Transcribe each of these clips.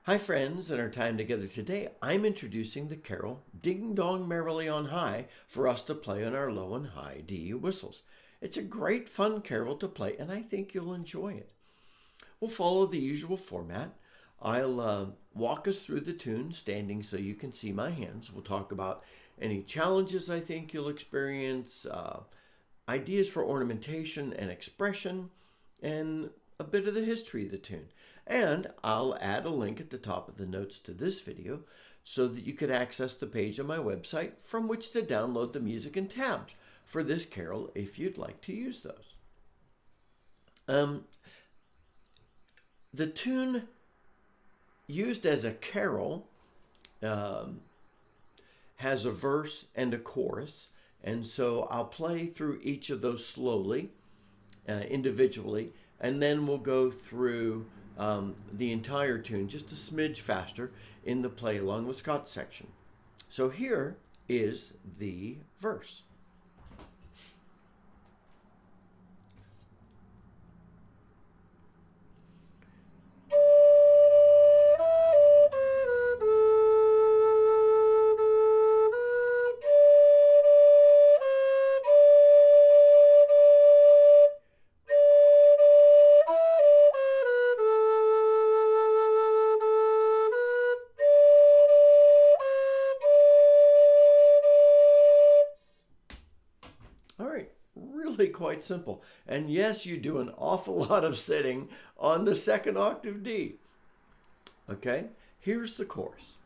Hi friends, in our time together today, I'm introducing the carol Ding Dong Merrily on High for us to play on our low and high D whistles. It's a great fun carol to play and I think you'll enjoy it. We'll follow the usual format. I'll walk us through the tune standing so you can see my hands. We'll talk about any challenges I think you'll experience, ideas for ornamentation and expression, and a bit of the history of the tune. And I'll add a link at the top of the notes to this video so that you can access the page on my website from which to download the music and tabs for this carol if you'd like to use those. The tune used as a carol has a verse and a chorus, and so I'll play through each of those slowly, individually, and then we'll go through the entire tune just a smidge faster in the play along with Scott section. So here is the verse. All right, really quite simple. And yes, you do an awful lot of sitting on the second octave D. Okay, here's the chorus.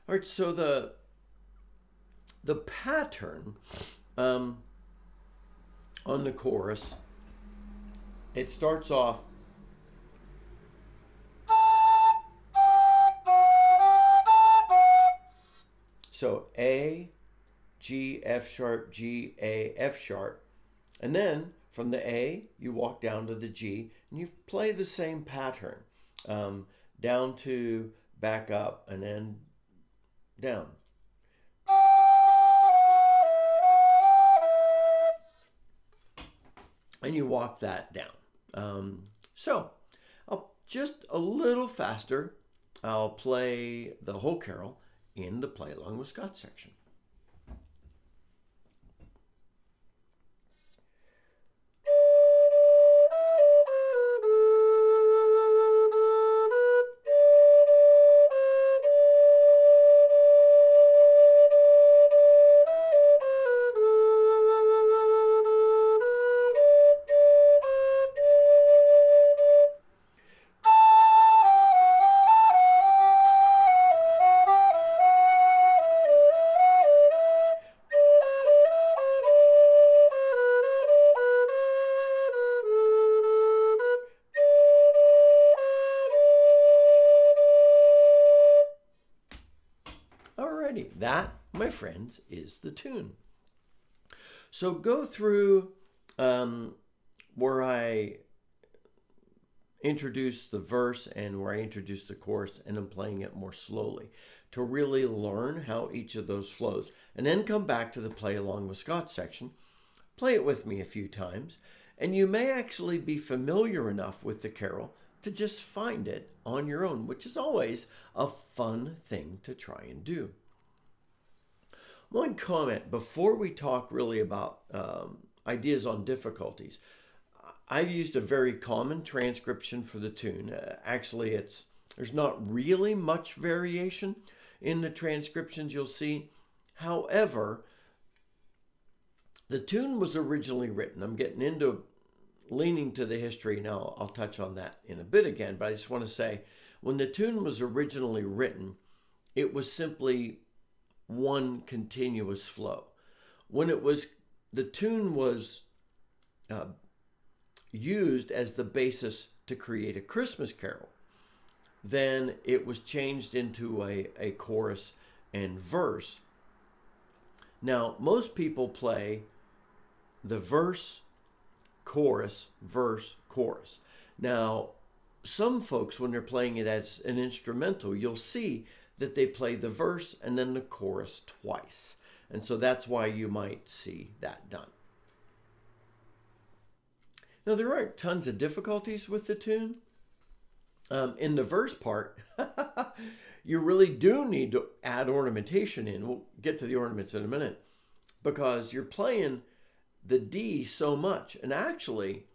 All right, so the pattern on the chorus, it starts off so A, G, F sharp, G, A, F sharp, and then from the A you walk down to the G and you play the same pattern, down to back up and then down. And you walk that down. So I'll just a little faster. I'll play the whole carol in the play along with Scott section. Alrighty, that, my friends, is the tune. So go through where I introduce the verse and where I introduce the chorus, and I'm playing it more slowly to really learn how each of those flows. And then come back to the play along with Scott section, play it with me a few times, and you may actually be familiar enough with the carol to just find it on your own, which is always a fun thing to try and do. One comment before we talk really about ideas on difficulties. I've used a very common transcription for the tune. Actually, there's not really much variation in the transcriptions you'll see. However, the tune was originally written. I'm getting into leaning to the history now. I'll touch on that in a bit again, but I just want to say when the tune was originally written, it was simply one continuous flow. When the tune was used as the basis to create a Christmas carol, then it was changed into a chorus and verse. Now, most people play the verse, chorus. Now, some folks, when they're playing it as an instrumental, you'll see that they play the verse and then the chorus twice. And so that's why you might see that done. Now, there aren't tons of difficulties with the tune. In the verse part, you really do need to add ornamentation in. We'll get to the ornaments in a minute, because you're playing the D so much. And actually,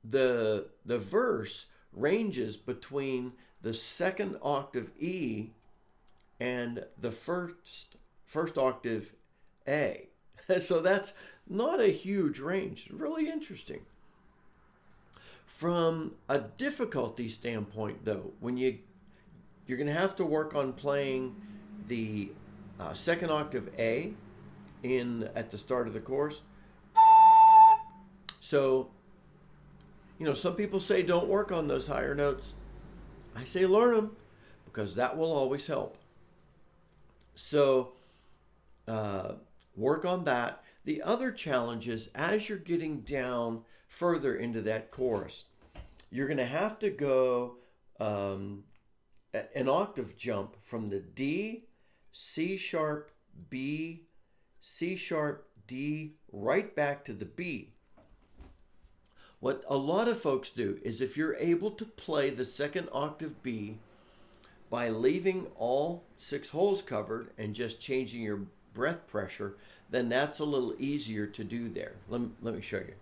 the verse ranges between the second octave E and the first octave A. So that's not a huge range. Really interesting. From a difficulty standpoint, though, when you're going to have to work on playing the second octave A at the start of the chorus. So, some people say don't work on those higher notes. I say learn them, because that will always help. So, work on that. The other challenge is, as you're getting down further into that chorus, you're going to have to go an octave jump from the D, C sharp, B, C sharp, D, right back to the B. What a lot of folks do is, if you're able to play the second octave B by leaving all 6 holes covered and just changing your breath pressure, then that's a little easier to do there. Let me show you.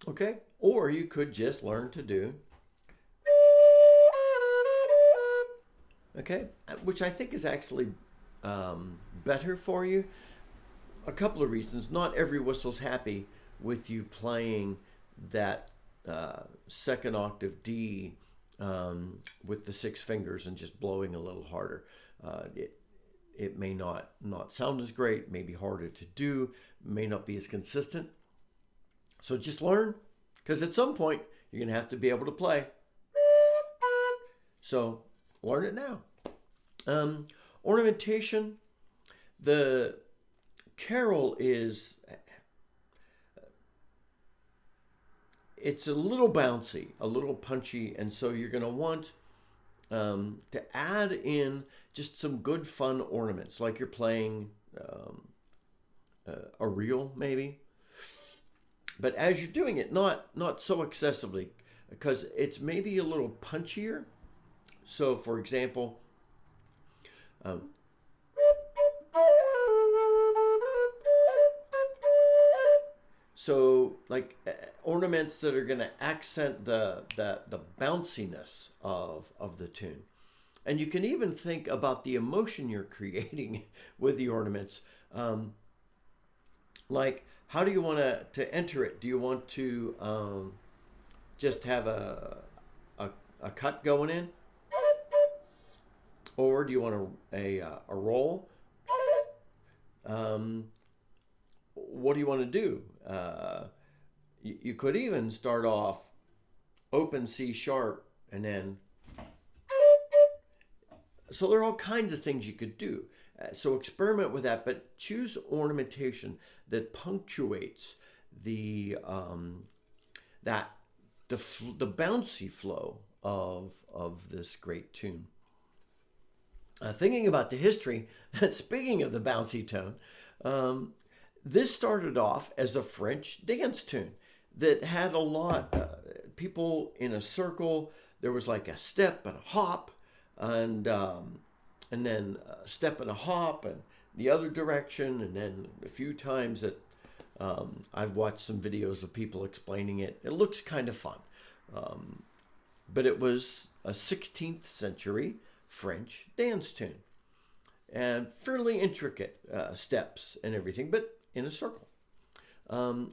Okay, or you could just learn to do, okay, which I think is actually better for you. A couple of reasons. Not every whistle's happy with you playing that second octave D with the 6 fingers and just blowing a little harder. It may not sound as great, may be harder to do, may not be as consistent. So just learn, because at some point you're going to have to be able to play. So learn it now. Ornamentation. The carol it's a little bouncy, a little punchy, and so you're going to want to add in just some good fun ornaments, like you're playing a reel maybe. But as you're doing it, not so excessively, because it's maybe a little punchier. So, for example, so like ornaments that are going to accent the bounciness of the tune. And you can even think about the emotion you're creating with the ornaments. Like, how do you want to enter it? Do you want to just have a cut going in? Or do you want a roll? What do you want to do? You could even start off open C sharp and then. So there are all kinds of things you could do. So experiment with that, but choose ornamentation that punctuates the bouncy flow of this great tune. Thinking about the history, speaking of the bouncy tone, this started off as a French dance tune that had a lot people in a circle. There was like a step and a hop, and then a step and a hop, and the other direction, and then a few times that I've watched some videos of people explaining it. It looks kind of fun, but it was a 16th century French dance tune, and fairly intricate steps and everything, but in a circle.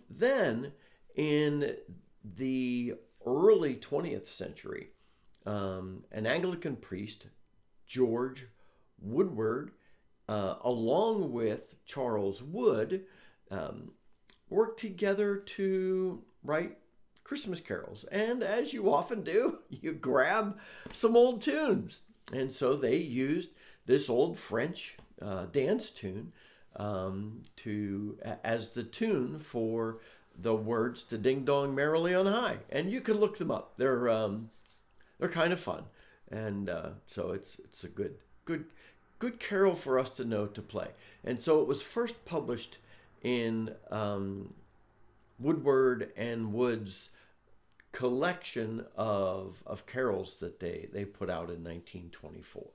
Then in the early 20th century, an Anglican priest, George Woodward, along with Charles Wood, worked together to write Christmas carols. And as you often do, you grab some old tunes. And so they used this old French dance tune as the tune for the words to Ding Dong Merrily on High. And you can look them up. They're kind of fun. And so it's a good carol for us to know to play. And so it was first published in Woodward and Wood's collection of carols that they put out in 1924.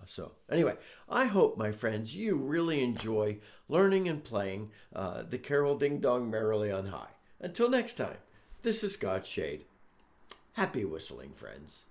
So anyway, I hope, my friends, you really enjoy learning and playing the carol Ding Dong Merrily on High. Until next time, this is Scott Shade. Happy whistling, friends.